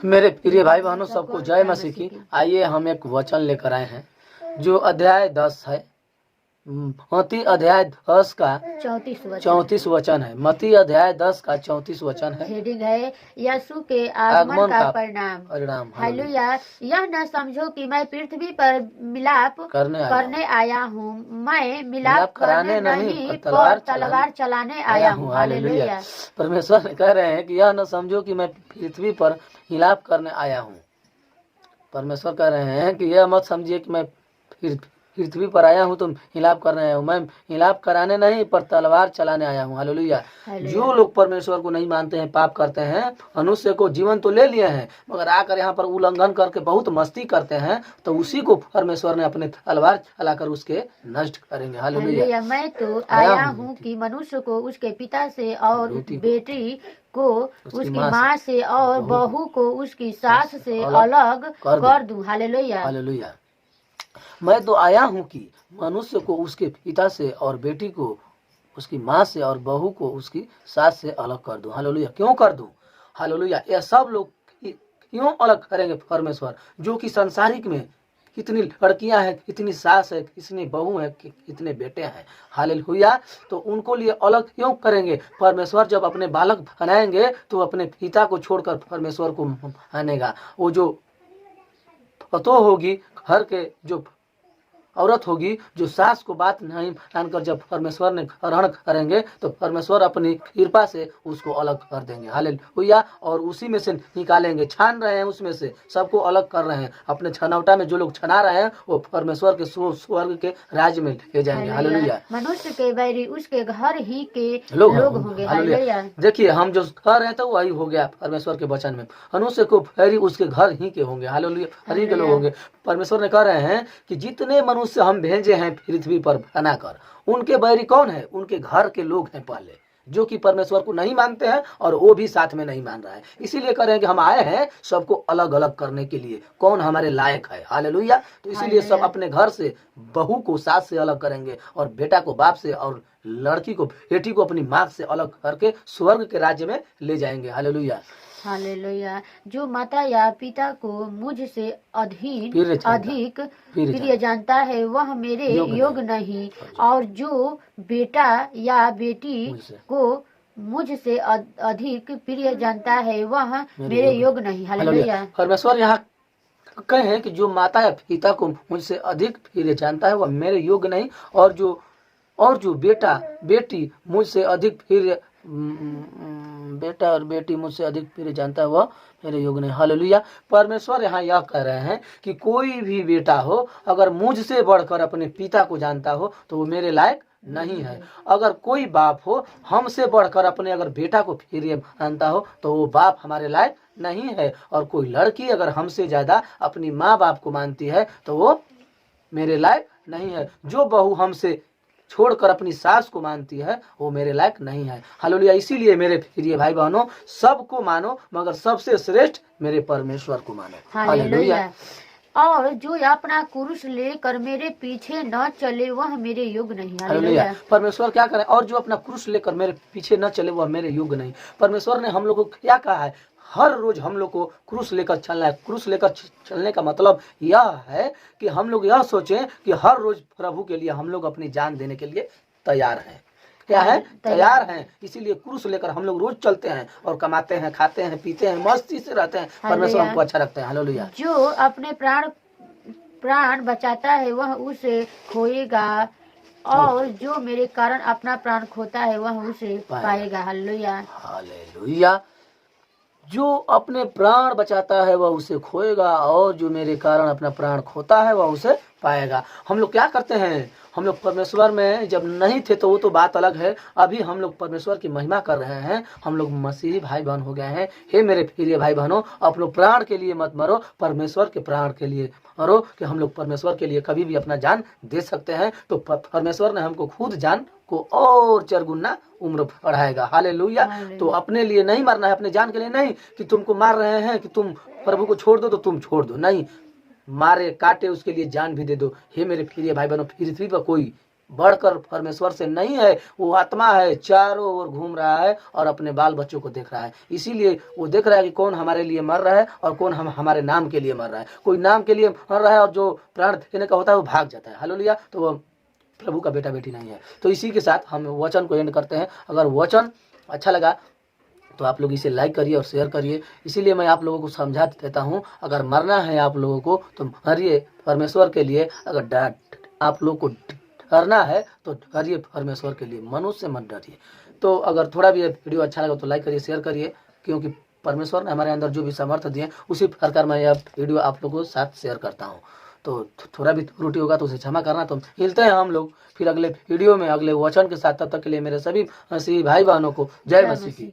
मेरे प्रिय भाई बहनों, सबको जय मसीह की। आइए हम एक वचन लेकर आए हैं जो अध्याय 10 है। मत्ती अध्याय 10 का 34 वचन है। मत्ती अध्याय 10 का 34 वचन है। हेडिंग है यीशु के आगमन का परिणाम। हालेलुया। यह न समझो कि मैं पृथ्वी पर मिलाप करने आया हूँ। मैं मिलाप कराने नहीं पर तलवार चलाने आया हूँ। हालेलुया। परमेश्वर कह रहे हैं कि यह न समझो कि मैं पृथ्वी पर मिलाप करने आया हूँ। परमेश्वर कह रहे हैं कि यह मत समझिए कि मैं पृथ्वी पर आया हूँ तो हिलाप करने आया हूँ। मैं हिलाप कराने नहीं पर तलवार चलाने आया हूँ। हालेलुया। जो लोग परमेश्वर को नहीं मानते हैं, पाप करते हैं, मनुष्य को जीवन तो ले लिए हैं मगर आकर यहाँ पर उल्लंघन करके बहुत मस्ती करते हैं, तो उसी को परमेश्वर ने अपने तलवार चलाकर उसके नष्ट करेंगे। हालेलुया। मैं तो आया हूँ कि मनुष्य को उसके पिता से और बेटी को उसकी माँ से और बहू को उसकी सास से अलग कर दूं। हालेलुया। हालेलुया। मैं तो आया हूँ कि मनुष्य को उसके पिता से और बेटी को उसकी माँ से और बहू को उसकी सास से अलग कर दूं। हालेलुया। क्यों कर दूं? हालेलुया। यह सब लोग क्यों अलग करेंगे परमेश्वर? जो कि संसारिक में कितनी लड़कियां हैं, कितनी सास है, कितनी बहू है, कितने बेटे हैं। हालेलुया। तो उनको लिए अलग क्यों करेंगे? परमेश्वर जब अपने बालक बनाएंगे तो अपने पिता को छोड़कर परमेश्वर को मानेगा। वो जो पतो होगी, घर के जो औरत होगी, जो सास को बात नहीं मानकर जब परमेश्वर ने ग्रहण करेंगे तो परमेश्वर अपनी कृपा से उसको अलग कर देंगे। हालेलुया। और उसी में से निकालेंगे। छान रहे हैं, उसमें से सबको अलग कर रहे हैं। अपने छनौटा में जो लोग छना रहे हैं वो परमेश्वर के स्वर्ग के राज्य में ले जाएंगे। हालेलुया। मनुष्य के बैरी उसके घर ही के लोग होंगे। हालेलुया। देखिए, हम जो कर रहे थे वही हो गया परमेश्वर के वचन में। मनुष्य को बैरी उसके घर ही के होंगे। हालेलुया। घर ही के लोग होंगे। परमेश्वर ने कह रहे हैं कि जितने मनुष्य हम भेजे हैं पृथ्वी पर बनाकर, उनके बैरी कौन है? उनके घर के लोग हैं पहले, जो कि परमेश्वर को नहीं मानते हैं और वो भी साथ में नहीं मान रहा है। इसीलिए कह रहे हैं कि हम आए हैं सबको अलग अलग करने के लिए। कौन हमारे लायक है? हालेलुया। तो इसीलिए सब अपने घर से बहू को सास से अलग करेंगे और बेटा को बाप से और लड़की को बेटी को अपनी माँ से अलग करके स्वर्ग के राज्य में ले जाएंगे। हालेलुया। हालेलुया। जो माता या पिता को मुझ से अधिक प्रिय जानता है वह मेरे योग नहीं, और जो बेटा या बेटी को मुझ से अधिक प्रिय जानता है वह मेरे योग नहीं। हालेलुया। परमेश्वर यहाँ कहे हैं कि जो माता या पिता को मुझसे अधिक प्रिय जानता है वह मेरे योग नहीं, और जो बेटा बेटी मुझसे अधिक प्रिय बेटा और बेटी मुझसे अधिक प्रिय जानता है वह मेरे योग नहीं। हालेलुया। परमेश्वर यहाँ यह कह रहे हैं कि कोई भी बेटा हो अगर मुझसे बढ़कर अपने पिता को जानता हो तो वो मेरे लायक नहीं है। अगर कोई बाप हो हमसे बढ़कर अपने अगर बेटा को प्रिय मानता हो तो वो बाप हमारे लायक नहीं है। और कोई लड़की अगर हमसे ज्यादा अपनी माँ बाप को मानती है तो वो मेरे लायक नहीं है। जो बहू हमसे छोड़कर अपनी सास को मानती है वो मेरे लायक नहीं है। हालेलुया। इसीलिए मेरे प्रिय भाई बहनों, सबको मानो मगर सबसे श्रेष्ठ मेरे परमेश्वर को मानो। हालेलुया। और जो अपना क्रूस लेकर मेरे पीछे न चले वह मेरे योग नहीं। हालेलुया। परमेश्वर क्या करे? और जो अपना क्रूस लेकर मेरे पीछे न चले वह मेरे योग नहीं। परमेश्वर ने हम लोग को क्या कहा है? हर रोज हम लोग को क्रूस लेकर चलना है। क्रूस लेकर चलने का मतलब यह है कि हम लोग यह सोचें कि हर रोज प्रभु के लिए हम लोग अपनी जान देने के लिए तैयार हैं। क्या है? तैयार हैं। इसीलिए क्रूस लेकर हम लोग रोज चलते हैं और कमाते हैं, खाते हैं, पीते हैं, मस्ती से रहते हैं। परमेश्वर हमको अच्छा रखते हैं। हालेलुया। जो अपने प्राण बचाता है वह उसे खोएगा, और जो मेरे कारण अपना प्राण खोता है वह उसे पाएगा। हालेलुया। हालेलुया। जो अपने प्राण बचाता है वह उसे खोएगा, और जो मेरे कारण अपना प्राण खोता है वह उसे पाएगा। हम लोग क्या करते हैं? हम लोग परमेश्वर में जब नहीं थे तो वो तो बात अलग है। अभी हम लोग परमेश्वर की महिमा कर रहे हैं। हम लोग मसीही भाई बहन हो गए हैं। हे मेरे प्रिय भाई बहनों, अपने प्राण के लिए मत मरो, परमेश्वर के प्राण के लिए मरो, कि हम लोग परमेश्वर के लिए कभी भी अपना जान दे सकते हैं। तो परमेश्वर ने हमको खुद जान को और चरगुना उम्र बढ़ाएगा। हालेलुया। तो अपने लिए नहीं मरना है, अपने जान के लिए नहीं कि तुमको मार रहे हैं कि तुम प्रभु को छोड़ दो तो तुम छोड़ दो। नहीं, मारे काटे उसके लिए जान भी दे दो। हे मेरे प्रिय भाई बहनों, पृथ्वी पर कोई बढ़कर परमेश्वर से नहीं है। वो आत्मा है, चारों ओर घूम रहा है और अपने बाल बच्चों को देख रहा है। इसीलिए वो देख रहा है कि कौन हमारे लिए मर रहा है और कौन हमारे नाम के लिए मर रहा है। कोई नाम के लिए मर रहा है और जो प्राण देने का होता है वो भाग जाता है। हालेलुया। तो वो प्रभु का बेटा बेटी नहीं है। तो इसी के साथ हम वचन को एंड करते हैं। अगर वचन अच्छा लगा तो आप लोग इसे लाइक करिए और शेयर करिए। इसीलिए मैं आप लोगों को समझा देता हूँ, अगर मरना है आप लोगों को तो मरिए परमेश्वर के लिए। अगर आप लोग को डरना है तो डरिए परमेश्वर के लिए, मनुष्य से मत डरिए। तो अगर थोड़ा भी वीडियो अच्छा लगा तो लाइक करिए, शेयर करिए, क्योंकि परमेश्वर ने हमारे अंदर जो भी सामर्थ्य दिए उसी प्रकार मैं यह वीडियो आप लोगों के साथ शेयर करता हूँ। तो थोड़ा भी त्रुटि होगा तो उसे क्षमा करना। तो मिलते हैं हम लोग फिर अगले वीडियो में अगले वचन के साथ। तब तक के लिए मेरे सभी मसीही भाई बहनों को जय मसीह की।